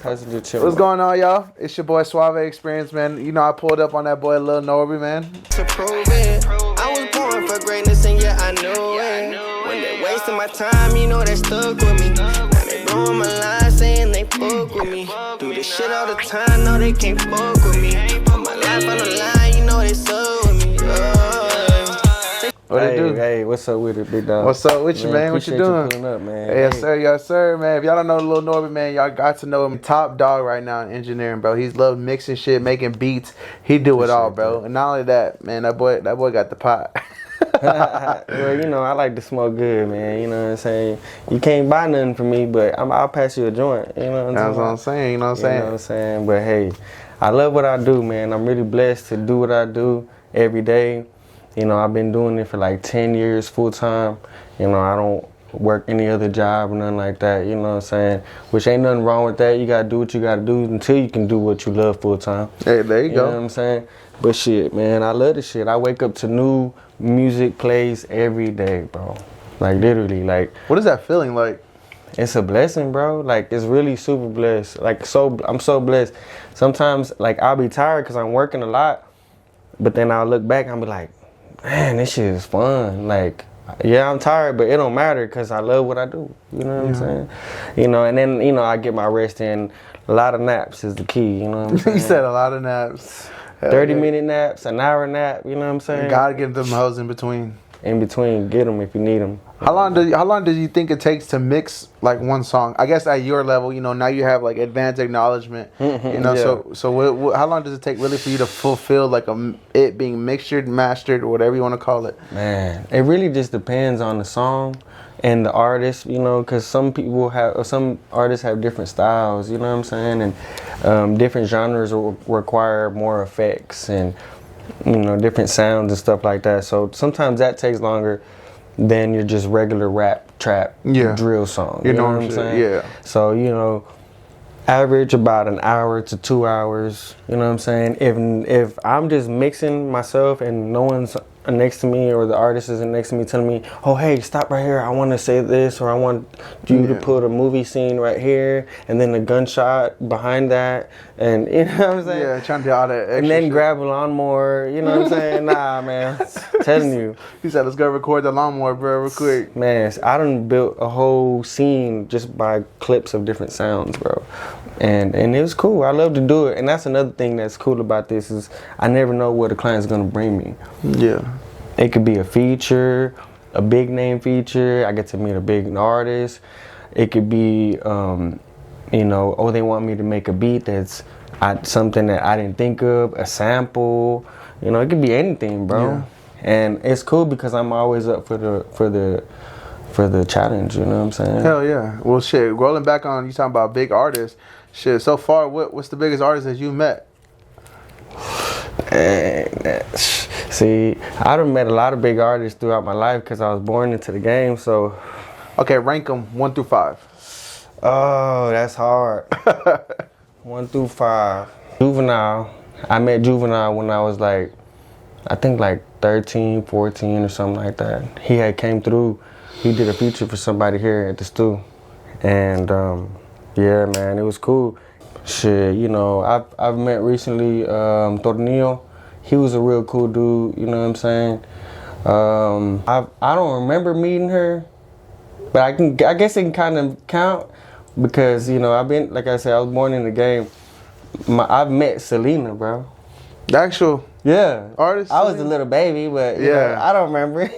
passenger chill. What's going on, y'all? It's your boy Suave Experience, man. You know I pulled up on that boy Lil Norby, man. To prove it, I was born for greatness and yeah, I knew it. When they wasting my time, you know they stuck with me. Now they blowing my line saying they fuck with me. Do this shit all the time, no they can't fuck with me. Put my life on the line, you know they suck with me. What it do? Hey, what's up with it, big dog? What's up with you, man? What you doing? Pulling up, man. Hey, yes, sir, man. If y'all don't know Lil Norby, man, y'all got to know him. Top dog right now in engineering, bro. He's loved mixing shit, making beats. He do it all, bro. And not only that, man, that boy got the pot. Well, you know, I like to smoke good, man. You know what I'm saying? You can't buy nothing from me, but I'll pass you a joint. You know what I'm saying? That's what I'm saying. You know what I'm saying? You know what I'm saying? But hey, I love what I do, man. I'm really blessed to do what I do every day. You know, I've been doing it for like 10 years full time. You know, I don't work any other job or nothing like that. You know what I'm saying? Which ain't nothing wrong with that. You gotta do what you gotta do until you can do what you love full time. Hey, there you go. You know what I'm saying? But shit, man, I love this shit. I wake up to new music plays every day, bro. Like literally, like. What is that feeling like? It's a blessing, bro. Like it's really super blessed. Like I'm so blessed. Sometimes like I'll be tired because I'm working a lot, but then I'll look back and I'll be like, man, this shit is fun. Like, yeah, I'm tired, but it don't matter because I love what I do. You know what I'm saying? You know, and then, you know, I get my rest in. A lot of naps is the key, you know what I'm saying? You said a lot of naps. 30-minute naps, an hour nap, you know what I'm saying? You gotta get them hoes in between. In between, get them if you need them. How long do you think it takes to mix like one song? I guess at your level, you know, now you have like advanced acknowledgement. You know, yeah. so how long does it take really for you to fulfill like it being mixtured, mastered, or whatever you want to call it? Man, it really just depends on the song and the artist, you know, because some artists have different styles, you know what I'm saying, and different genres require more effects and, you know, different sounds and stuff like that. So sometimes that takes longer than your just regular rap, trap, drill song. You know what I'm saying? Yeah. So, you know, average about an hour to 2 hours. You know what I'm saying? If I'm just mixing myself and no one's next to me or the artist isn't next to me telling me, oh, hey, stop right here. I want to say this, or I want you to put a movie scene right here and then a gunshot behind that. And you know what I'm saying? Yeah, trying to do all that extra and then shit. grab a lawnmower. You know what I'm saying? Nah, man. Telling you. He said, let's go record the lawnmower, bro, real quick. Man, I done built a whole scene just by clips of different sounds, bro. And it was cool. I love to do it. And that's another thing that's cool about this is I never know what a client's going to bring me. Yeah. It could be a feature, a big name feature. I get to meet a big artist. It could be, you know, oh, they want me to make a beat that's something that I didn't think of, a sample. You know, it could be anything, bro. Yeah. And it's cool because I'm always up for the challenge. You know what I'm saying? Hell yeah. Well, shit. Rolling back on you talking about big artists. Shit. So far, what's the biggest artist that you met? See, I done met a lot of big artists throughout my life because I was born into the game. So, okay, rank them 1 through 5. Oh, that's hard. 1 through 5. Juvenile. I met Juvenile when I was like, I think like 13, 14 or something like that. He had came through. He did a feature for somebody here at the stew. And yeah, man, it was cool. Shit, you know, I've met recently Tornillo. He was a real cool dude, you know what I'm saying? I don't remember meeting her, but I guess it can kind of count because, you know, I've been, like I said, I was born in the game. I've met Selena, bro. The actual artist? I was a little baby, but you know, I don't remember.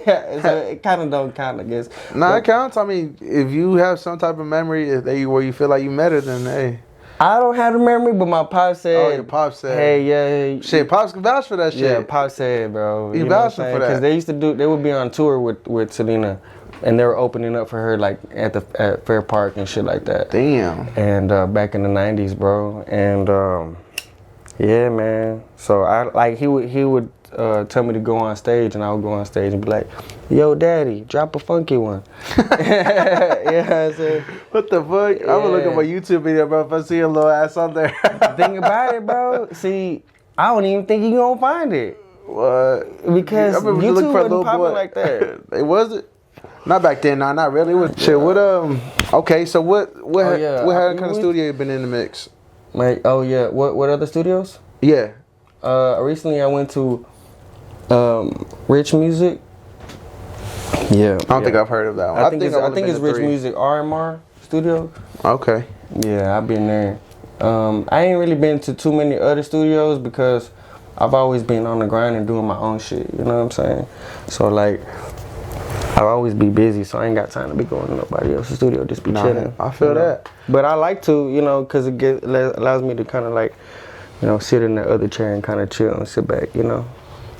So it kind of don't count, I guess. No, it counts. I mean, if you have some type of memory where you feel like you met her, then hey. I don't have the memory, but my pop said. Oh, your pop said. Hey, yeah. Shit, pops can vouch for that shit. Yeah, pop said, bro. He vouching for that. Because they would be on tour with Selena, and they were opening up for her like at Fair Park and shit like that. Damn. And back in the 90s, bro. And yeah, man. So I like he would tell me to go on stage, and I would go on stage and be like, yo, daddy, drop a funky one. Yeah, I said. What the fuck? I'm gonna look at my YouTube video, bro, if I see a little ass on there. Think about it, bro. See, I don't even think you gonna find it. What? Because YouTube wasn't popping like that. It wasn't? Not back then, nah, not really. Shit, what, okay, so what kind of studio you been in the mix? Oh yeah. What other studios? Yeah. Recently I went to Rich Music. Yeah. I don't think I've heard of that one. I think it's Rich 3. Music RMR Studio. Okay. Yeah, I've been there. I ain't really been to too many other studios because I've always been on the grind and doing my own shit. You know what I'm saying? So like, I always be busy, so I ain't got time to be going to nobody else's studio. Just be chilling. I feel that. But I like to, you know, because it allows me to kind of like, you know, sit in the other chair and kind of chill and sit back. You know,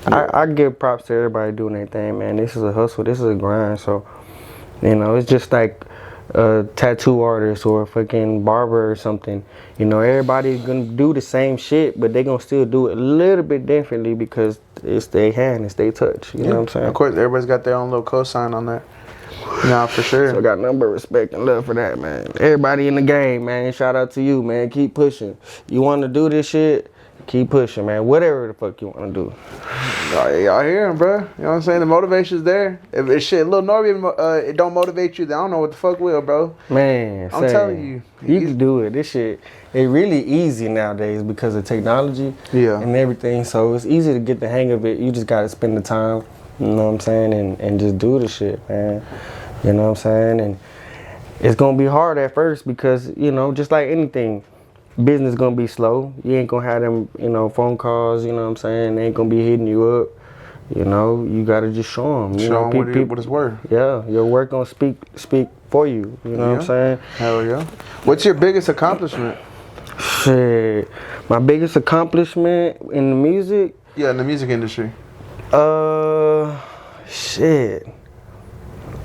I give props to everybody doing their thing, man. This is a hustle. This is a grind. So, you know, it's just like a tattoo artist or a fucking barber or something. You know, everybody's gonna do the same shit, but they gonna still do it a little bit differently because it's their hand, it's their touch. You know what I'm saying? Of course, everybody's got their own little cosign on that. Nah, for sure. So I got nothing but respect and love for that, man. Everybody in the game, man. Shout out to you, man. Keep pushing. You want to do this shit? Keep pushing, man. Whatever the fuck you want to do. Y'all hear him, bro. You know what I'm saying? The motivation's there. If shit, Lil Norby, it don't motivate you, then I don't know what the fuck will, bro. Man, I'm telling you. You can do it. This shit, it really easy nowadays because of technology and everything. So it's easy to get the hang of it. You just got to spend the time, you know what I'm saying, and just do the shit, man. You know what I'm saying? And it's going to be hard at first because, you know, just like anything, business gonna be slow. You ain't gonna have them, you know, phone calls, you know what I'm saying? They ain't gonna be hitting you up. You know, you gotta just show them. Show them what it's worth. Yeah, your work gonna speak for you. You know what I'm saying? Hell yeah. What's your biggest accomplishment? Shit, my biggest accomplishment in the music? Yeah, in the music industry. Shit.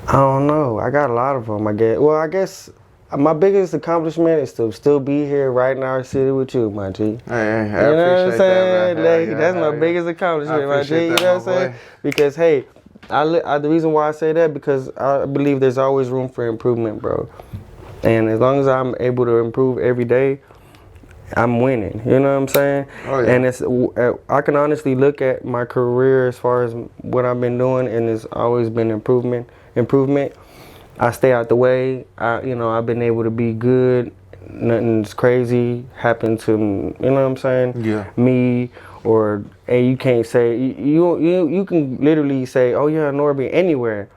I don't know. I got a lot of them, I guess. Well, I guess my biggest accomplishment is to still be here right in our city with you, my G. Hey, I you know what I'm saying? That's my biggest accomplishment, my G. You know what I'm saying? Because, hey, the reason why I say that, because I believe there's always room for improvement, bro. And as long as I'm able to improve every day, I'm winning. You know what I'm saying? Oh, yeah. And I can honestly look at my career as far as what I've been doing, and it's always been improvement. I stay out the way. I've been able to be good. Nothing's crazy happened to, you know what I'm saying? Yeah. Me, or hey, you can't say you can literally say, oh yeah, Norby, anywhere,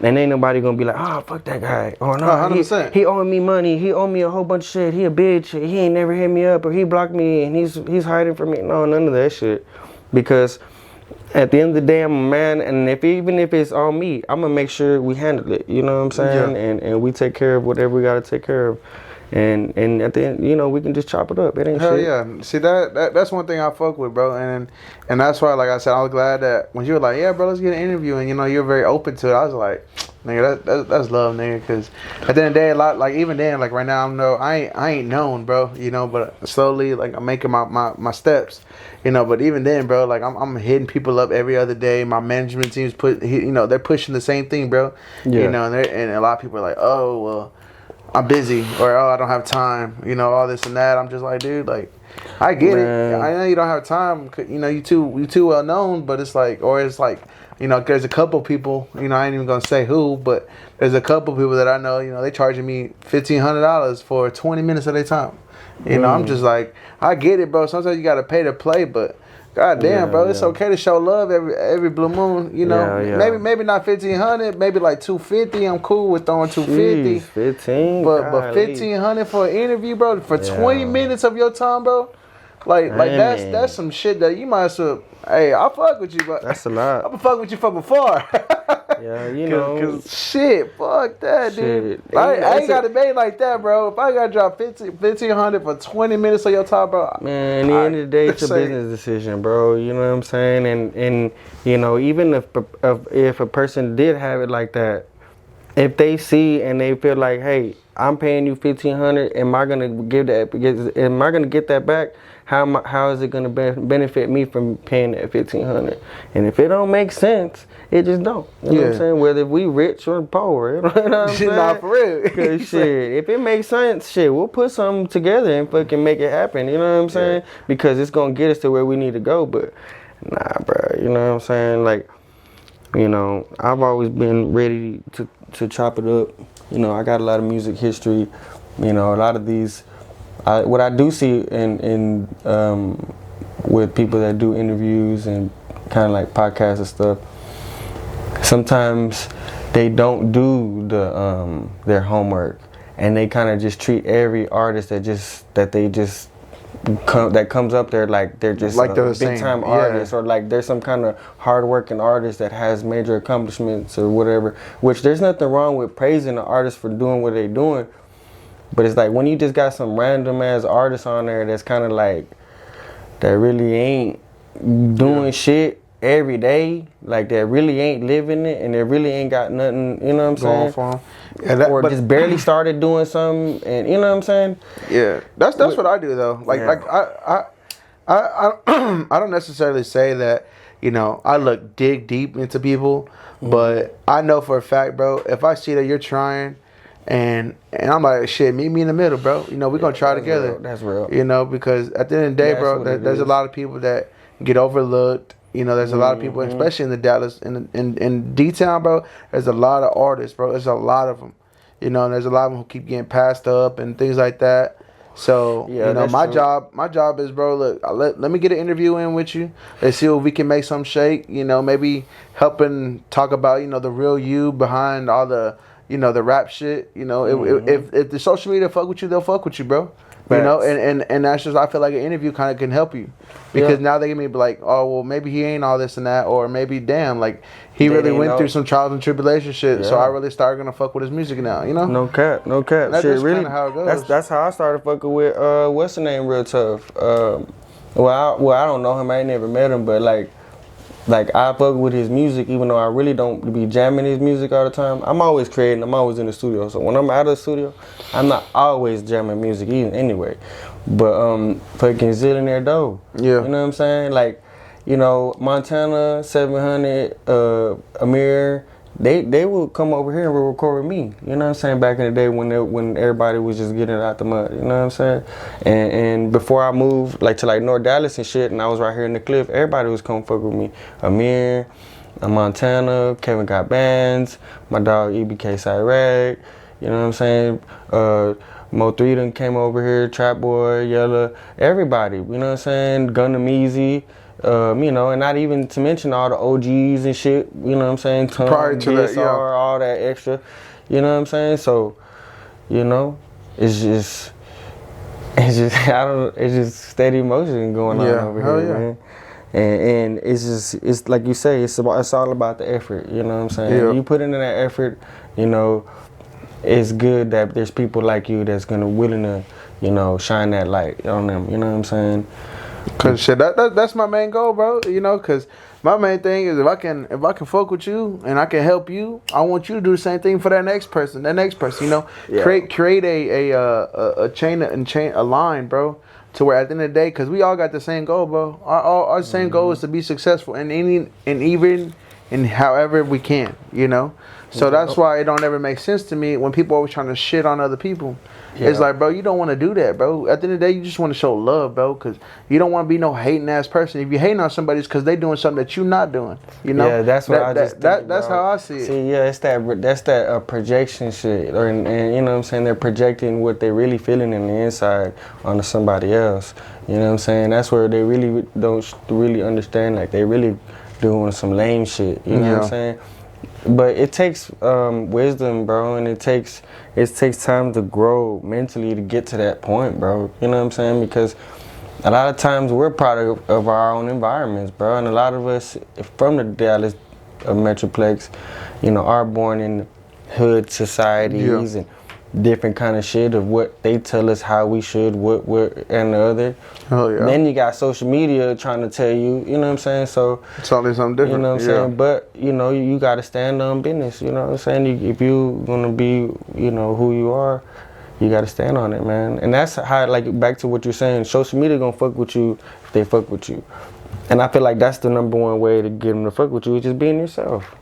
and ain't nobody gonna be like, oh fuck that guy, or no, 100%. He owing me money, he owed me a whole bunch of shit, he a bitch, he ain't never hit me up, or he blocked me and he's hiding from me. No, none of that shit, because at the end of the day, I'm a man, and even if it's on me, I'm gonna make sure we handle it. You know what I'm saying? Yeah. And we take care of whatever we gotta take care of, and at the end, you know, we can just chop it up. It ain't Hell shit. Yeah. See that's one thing I fuck with, bro, and that's why, like I said, I was glad that when you were like, yeah, bro, let's get an interview, and you know, you're very open to it. I was like, nigga, that's love, nigga, because at the end of the day, a lot, like even then, like right now, I ain't known, bro, you know, but slowly, like I'm making my steps. You know, but even then, bro, like I'm hitting people up every other day. My management team's they're pushing the same thing, bro. Yeah. You know, and a lot of people are like, oh, well, I'm busy, or oh, I don't have time. You know, all this and that. I'm just like, dude, like, I get it. I know you don't have time. You know, you too well known, but it's like, you know, there's a couple people. You know, I ain't even gonna say who, but there's a couple people that I know. You know, they charging me $1,500 for 20 minutes of their time. You know, I'm just like, I get it, bro. Sometimes you gotta pay to play, but goddamn, bro, it's okay to show love every blue moon. You know, maybe not 1,500, maybe like 250. I'm cool with throwing 250. 15, but 1,500 for an interview, bro, for 20 minutes of your time, bro. Like that's some shit that you might as well. Hey, I fuck with you, but that's a lot. I'm fuck with you from afar. Yeah, you know, cause shit, fuck that, dude. I ain't got to pay like that, bro. If I gotta drop 1,500 for 20 minutes of your time, bro. Man, at the end of the day, it's a business decision, bro. You know what I'm saying? And you know, even if a person did have it like that, if they see and they feel like, hey, I'm paying you $1,500, am I gonna get that back? How is it gonna benefit me from paying that $1,500? And if it don't make sense, it just don't. You know what I'm saying? Whether we rich or poor, you know what I'm saying? Nah, for real. Cause shit, if it makes sense, shit, we'll put something together and fucking make it happen. You know what I'm saying? Because it's gonna get us to where we need to go. But nah, bro. You know what I'm saying? Like, you know, I've always been ready to chop it up. You know, I got a lot of music history. You know, a lot of these what I do see in with people that do interviews and kind of like podcasts and stuff, sometimes they don't do the their homework, and they kind of just treat every artist that comes up there like they're just like a they're the big same. time artist, or like there's some kind of hard working artist that has major accomplishments or whatever. Which there's nothing wrong with praising the artist for doing what they're doing, but it's like when you just got some random ass artist on there that's kind of like that really ain't doing shit every day, like that really ain't living it, and they really ain't got nothing, you know what I'm saying? Going for 'em. Yeah, or just barely started doing something, and you know what I'm saying? Yeah, that's what I do though. Like I don't necessarily say that, you know, I dig deep into people, but I know for a fact, bro, if I see that you're trying, and I'm like, shit, meet me in the middle, bro. You know, we're gonna try together. That's real. You know, because at the end of the day, bro, there's a lot of people that get overlooked. You know, there's a lot of people, especially in the Dallas, in D-Town, bro. There's a lot of artists, bro. There's a lot of them. You know, and there's a lot of them who keep getting passed up and things like that. So, you know, my job is, bro, look, let me get an interview in with you. Let's see if we can make some shake. You know, maybe helping talk about, you know, the real you behind all the, you know, the rap shit. You know, if the social media fuck with you, they'll fuck with you, bro. You know, and that's just, I feel like an interview kind of can help you, because now they can be like, oh, well, maybe he ain't all this and that, or maybe, damn, like he really went through some trials and tribulations shit, so I really started gonna fuck with his music now, you know? No cap. And that's shit, just really, how it goes. That's how I started fucking with what's the name, Real Tough. I don't know him, I ain't never met him, but like I fuck with his music, even though I really don't be jamming his music all the time. I'm always creating, I'm always in the studio. So when I'm out of the studio, I'm not always jamming music anyway. But fucking Zillionaire though. Yeah. You know what I'm saying? Like, you know, Montana, 700, Amir, they would come over here and record with me. You know what I'm saying? Back in the day when everybody was just getting it out the mud. You know what I'm saying? And before I moved like to like North Dallas and shit, and I was right here in the Cliff, everybody was coming fuck with me. Amir, Montana, Kevin Got Bands, my dog EBK Cyrec. You know what I'm saying? Mo 3 done came over here, Trap Boy, Yella, everybody. You know what I'm saying? Gundam Easy. You know, and not even to mention all the OGs and shit, you know what I'm saying? Prior to that, yeah. All that extra, you know what I'm saying? So, you know, it's just steady motion going on over here, man. And it's like you say, it's all about the effort, you know what I'm saying? Yeah. You put into that effort, you know, it's good that there's people like you that's willing to, you know, shine that light on them, you know what I'm saying? Cause shit, that's my main goal, bro. You know, cause my main thing is if I can fuck with you and I can help you, I want you to do the same thing for that next person. You know, create a chain, a line, bro. To where at the end of the day, cause we all got the same goal, bro. Our same goal is to be successful even in however we can, you know. So that's why it don't ever make sense to me when people always trying to shit on other people. Yeah. It's like, bro, you don't want to do that, bro. At the end of the day, you just want to show love, bro, because you don't want to be no hating ass person. If you hating on somebody, it's because they doing something that you not doing. You know? Yeah, that's what that's how I see it. See, yeah, it's that projection shit, and you know what I'm saying. They're projecting what they really feeling in the inside onto somebody else. You know what I'm saying? That's where they really don't really understand. Like they really doing some lame shit. You know what I'm saying? But it takes wisdom, bro, and it takes time to grow mentally to get to that point, bro. You know what I'm saying? Because a lot of times we're product of our own environments, bro, and a lot of us from the Dallas Metroplex, you know, are born in hood societies and different kind of shit of what they tell us how we should, what and the other. Oh yeah. Then you got social media trying to tell you, you know what I'm saying? So it's only something different. You know what I'm saying? But you know, you got to stand on business. You know what I'm saying? If you gonna be, you know, who you are, you got to stand on it, man. And that's how, like, back to what you're saying. Social media gonna fuck with you if they fuck with you. And I feel like that's the #1 way to get them to fuck with you is just being yourself.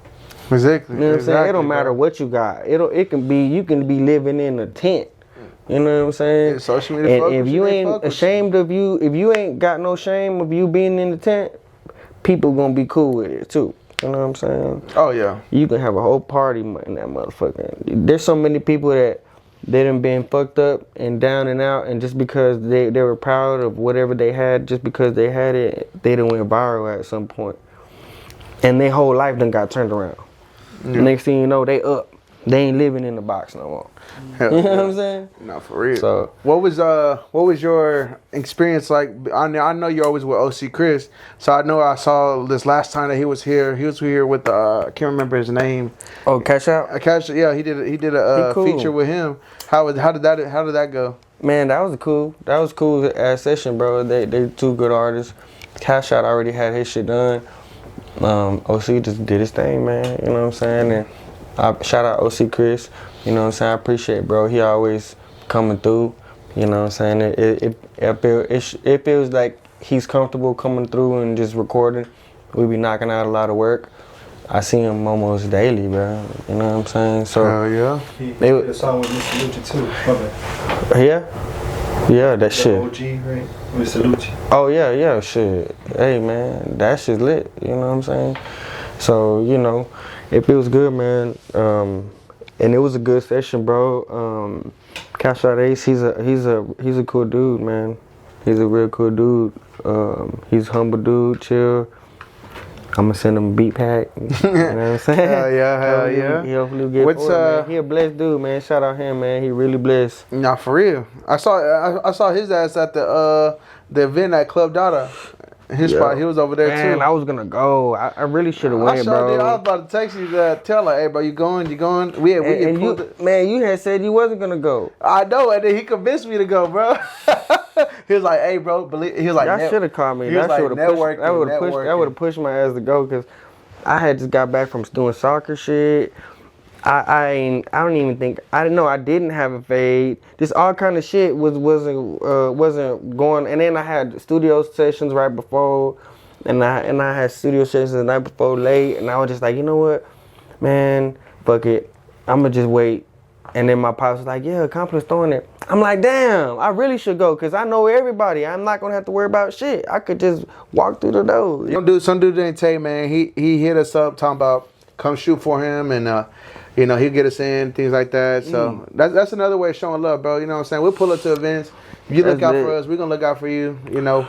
Exactly. You know what I'm saying? It don't matter what you got. It can be, you can be living in a tent. You know what I'm saying? Yeah, social media. And if you ain't ashamed of you, if you ain't got no shame of you being in the tent, people gonna be cool with it too. You know what I'm saying? Oh yeah. You can have a whole party in that motherfucker. There's so many people that they done been fucked up and down and out, and just because they were proud of whatever they had, just because they had it, they done went viral at some point. And their whole life done got turned around. Yeah. Next thing you know, they up. They ain't living in the box no more. Hell, you know what I'm saying? No, for real. So what was your experience like? I know you're always with OC Chris, so I know I saw this last time that he was here. He was here with I can't remember his name. Oh, Cash Out. Cash, yeah, he did a cool. feature with him. How did that go? Man, that was cool ass session, bro. They two good artists. Cash Out already had his shit done. OC just did his thing, man. You know what I'm saying? And shout out OC Chris. You know what I'm saying? I appreciate it, bro. He always coming through. You know what I'm saying? It feels like he's comfortable coming through and just recording. We be knocking out a lot of work. I see him almost daily, bro. You know what I'm saying? So yeah. He did a song with Mr. Lucci too. Yeah, that shit. OG, right? Mr. Lucci. Oh yeah, shit. Hey man, that shit's lit. You know what I'm saying? So you know, it feels good, man. And it was a good session, bro. Cash Out Ace, he's a cool dude, man. He's a real cool dude. He's a humble dude, chill. I'ma send him a beat pack. You know what I'm saying? Hell yeah. He hopefully get man. He a blessed dude, man. Shout out him, man. He really blessed. Nah, for real. I saw his ass at the event at Club Dada. His spot, he was over there too. Man, I was gonna go. I really should have went, bro. I was about to text you to tell her, hey, bro, you going? You had said you wasn't gonna go. I know, and then he convinced me to go, bro. He was like, hey, bro, he was like, y'all should have called me. That would have pushed my ass to go, because I had just got back from doing soccer shit. I don't even think I didn't have a fade. Just all kind of shit wasn't going. And then I had studio sessions right before, and I had studio sessions the night before late, and I was just like, you know what, man, fuck it, I'ma just wait. And then my pops was like, yeah, Accomplice throwing it. I'm like, damn, I really should go, because I know everybody. I'm not gonna have to worry about shit. I could just walk through the door. Some dude didn't tell you, man. He hit us up talking about come shoot for him, and you know, he'll get us in, things like that. So that's another way of showing love, bro. You know what I'm saying? We'll pull up to events. If you look out for us, we're going to look out for you. You know,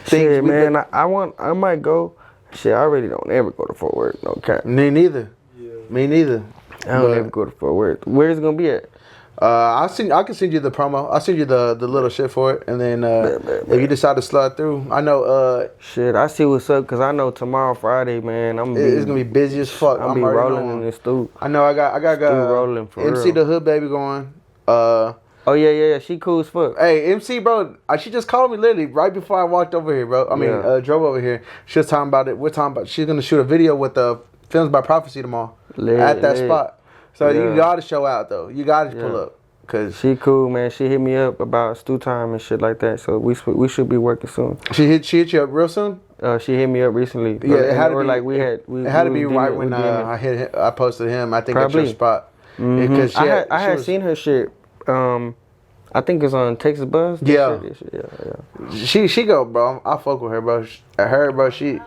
shit, man, I might go. Shit, I really don't ever go to Fort Worth, no cap. Me neither. Yeah. Me neither. I don't ever go to Fort Worth. Where's it going to be at? I can send you the promo. I'll send you the little shit for it, and then if you decide to slide through, I know. Shit, I see what's up, because I know tomorrow Friday, man, it's gonna be busy as fuck. I'm be rolling in this stoop. I know. I got rolling for MC real. the Hood Baby going. Oh yeah, she cool as fuck. Hey, MC, bro, she just called me literally right before I walked over here, bro. I mean, drove over here. She was talking about it. We're talking about she's gonna shoot a video with the Films by Prophecy tomorrow at that spot. So you gotta show out though. You gotta pull up. Cause she cool, man. She hit me up about stew time and shit like that. So we should be working soon. She hit you up real soon? She hit me up recently. Yeah, it had to be like it had to be right when I posted him. I think probably. That's your spot. Mm-hmm. I had seen her shit. I think it's on Texas Buzz. Yeah. Yeah. She go, bro. I fuck with her, bro. She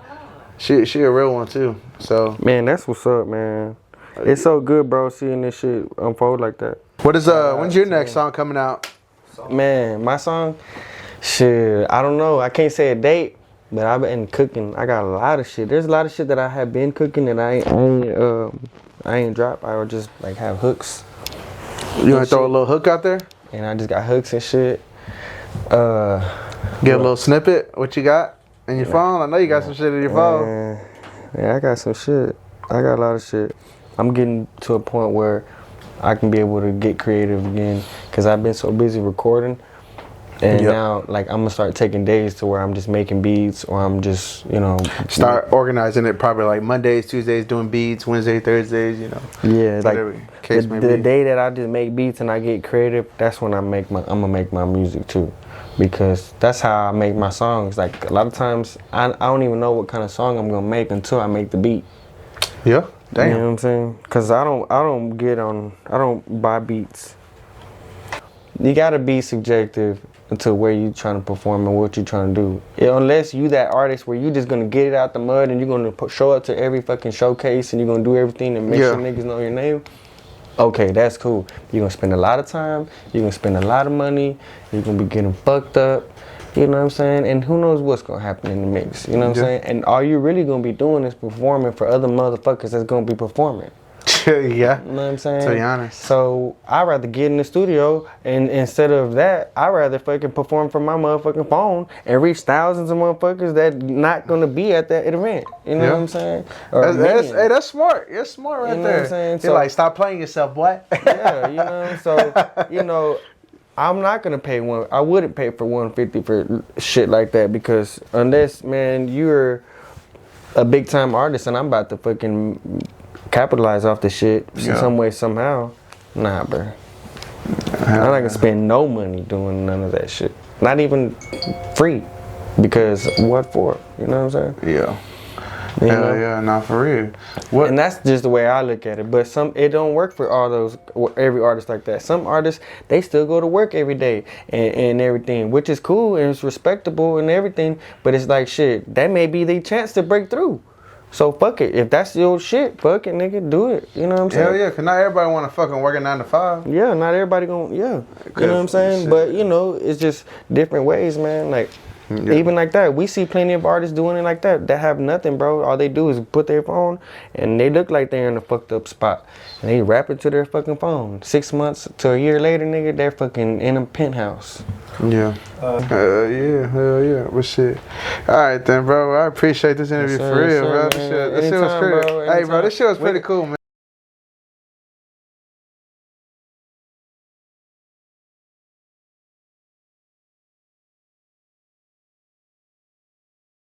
a real one too. So man, that's what's up, man. It's so good, bro, seeing this shit unfold like that. What is when's your next song coming out? Man, my song, shit, I don't know. I can't say a date, but I've been cooking. I got a lot of shit. There's a lot of shit that I have been cooking that I ain't dropped. I would just like have hooks. You wanna throw a little hook out there? And I just got hooks and shit. Get a little snippet. What you got in your phone? I know you got some shit in your phone. Yeah, I got some shit. I got a lot of shit. I'm getting to a point where I can be able to get creative again, because I've been so busy recording, and now like I'm gonna start taking days to where I'm just making beats, or I'm just start organizing it, probably like Mondays, Tuesdays doing beats, Wednesdays, Thursdays, yeah, like the day that I just make beats and I get creative, that's when I'm gonna make my music too, because that's how I make my songs. Like a lot of times I don't even know what kind of song I'm gonna make until I make the beat. Yeah. Damn. You know what I'm saying? Cause I don't buy beats. You gotta be subjective to where you trying to perform and what you trying to do. Unless you that artist where you just gonna get it out the mud and you're gonna show up to every fucking showcase and you're gonna do everything to make sure niggas know your name. okay, that's cool. You're gonna spend a lot of time, you're gonna spend a lot of money, you're gonna be getting fucked up, you know what I'm saying? And who knows what's gonna happen in the mix, you know what I'm saying? And all you really gonna be doing is performing for other motherfuckers that's gonna be performing. Yeah. You know what I'm saying? To be honest. So I'd rather get in the studio and instead of that, I'd rather fucking perform from my motherfucking phone and reach thousands of motherfuckers that not gonna be at that event. You know what I'm saying? Or Hey, that's smart. That's smart right You know there. what I'm saying? You're So- like, stop playing yourself, boy. Yeah, you know. So you know, I'm not gonna pay I wouldn't pay for $150 for shit like that because unless, man, you're a big time artist and I'm about to fucking capitalize off the shit in some way somehow. Nah, bro. I'm not gonna spend no money doing none of that shit. Not even free. Because what for? You know what I'm saying? Yeah. You know? Hell yeah, not for real. What? And that's just the way I look at it. But it don't work for every artist like that. Some artists, they still go to work every day and everything, which is cool and it's respectable and everything. But it's like shit, that may be the chance to break through. So fuck it. If that's your shit, fuck it, nigga, do it. You know what I'm saying? Hell yeah, cause not everybody want to fucking work a 9 to 5. Yeah, not everybody gonna, You know what I'm saying? Shit. But, you know, it's just different ways, man. Like, even like that, we see plenty of artists doing it like that have nothing, bro. All they do is put their phone and they look like they're in a fucked up spot. And they rap it to their fucking phone. 6 months to a year later, nigga, they're fucking in a penthouse. Yeah. Hell yeah. But shit. Alright then, bro. I appreciate this interview Yes, sir, for real, yes, sir, bro. man. This shit was Anytime, pretty. bro, Hey, bro, this shit was anytime. pretty cool, man.